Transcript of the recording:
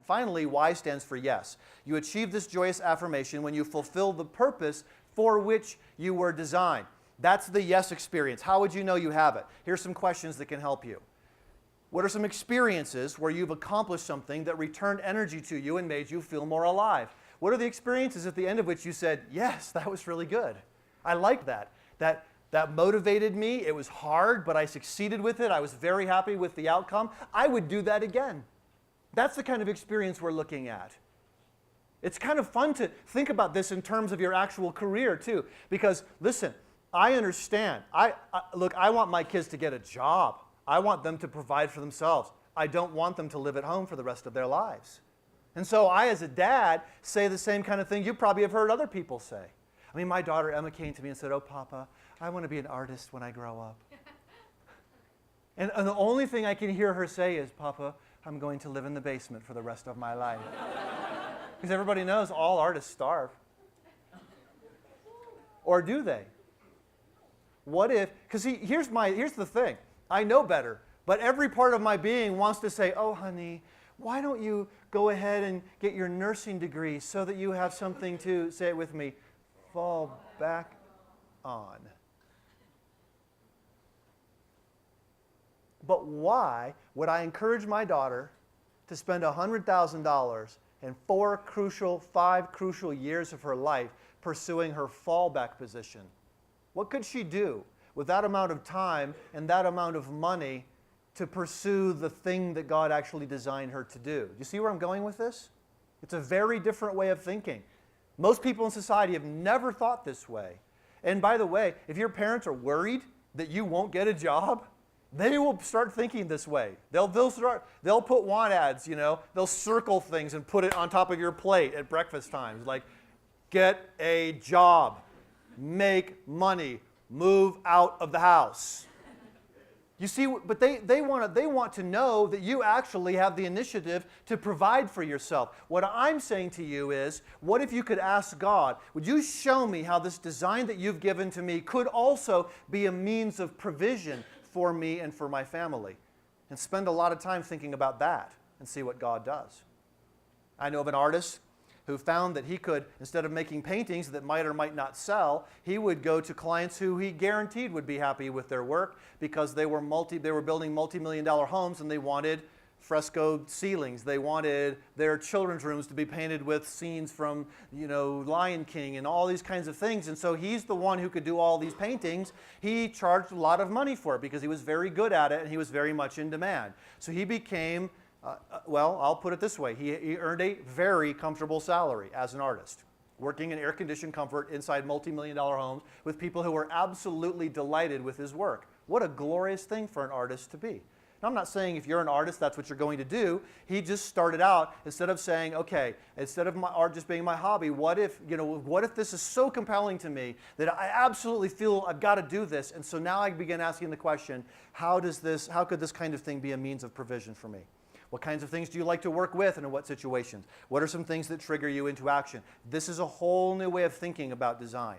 Finally, Y stands for yes. You achieve this joyous affirmation when you fulfill the purpose for which you were designed. That's the yes experience. How would you know you have it? Here's some questions that can help you. What are some experiences where you've accomplished something that returned energy to you and made you feel more alive? What are the experiences at the end of which you said, yes, that was really good. I like that. That motivated me. It was hard, but I succeeded with it. I was very happy with the outcome. I would do that again. That's the kind of experience we're looking at. It's kind of fun to think about this in terms of your actual career, too. Because, listen, I understand. Look, I want my kids to get a job. I want them to provide for themselves. I don't want them to live at home for the rest of their lives. And so I, as a dad, say the same kind of thing you probably have heard other people say. I mean, my daughter Emma came to me and said, "Oh, Papa, I want to be an artist when I grow up." And the only thing I can hear her say is, "Papa, I'm going to live in the basement for the rest of my life." Because everybody knows all artists starve. Or do they? What if, because here's the thing. I know better, but every part of my being wants to say, "Oh, honey, why don't you go ahead and get your nursing degree so that you have something to," say it with me, "fall back on." But why would I encourage my daughter to spend $100,000 and 5 crucial years of her life pursuing her fallback position? What could she do with that amount of time and that amount of money to pursue the thing that God actually designed her to do? Do you see where I'm going with this? It's a very different way of thinking. Most people in society have never thought this way. And by the way, if your parents are worried that you won't get a job, they will start thinking this way. They'll put want ads, they'll circle things and put it on top of your plate at breakfast times, like, get a job, make money, move out of the house. You see, but they want to know that you actually have the initiative to provide for yourself. What I'm saying to you is, what if you could ask God, would you show me how this design that you've given to me could also be a means of provision for me and for my family? And spend a lot of time thinking about that and see what God does. I know of an artist who found that he could, instead of making paintings that might or might not sell, he would go to clients who he guaranteed would be happy with their work because they were building multi-million-dollar homes and they wanted frescoed ceilings. They wanted their children's rooms to be painted with scenes from, Lion King and all these kinds of things. And so he's the one who could do all these paintings. He charged a lot of money for it because he was very good at it and he was very much in demand. So he became I'll put it this way. He earned a very comfortable salary as an artist, working in air-conditioned comfort inside multi-million-dollar homes with people who were absolutely delighted with his work. What a glorious thing for an artist to be. Now, I'm not saying if you're an artist, that's what you're going to do. He just started out, instead of saying, okay, instead of my art just being my hobby, what if this is so compelling to me that I absolutely feel I've got to do this? And so now I begin asking the question, how could this kind of thing be a means of provision for me? What kinds of things do you like to work with and in what situations? What are some things that trigger you into action? This is a whole new way of thinking about design.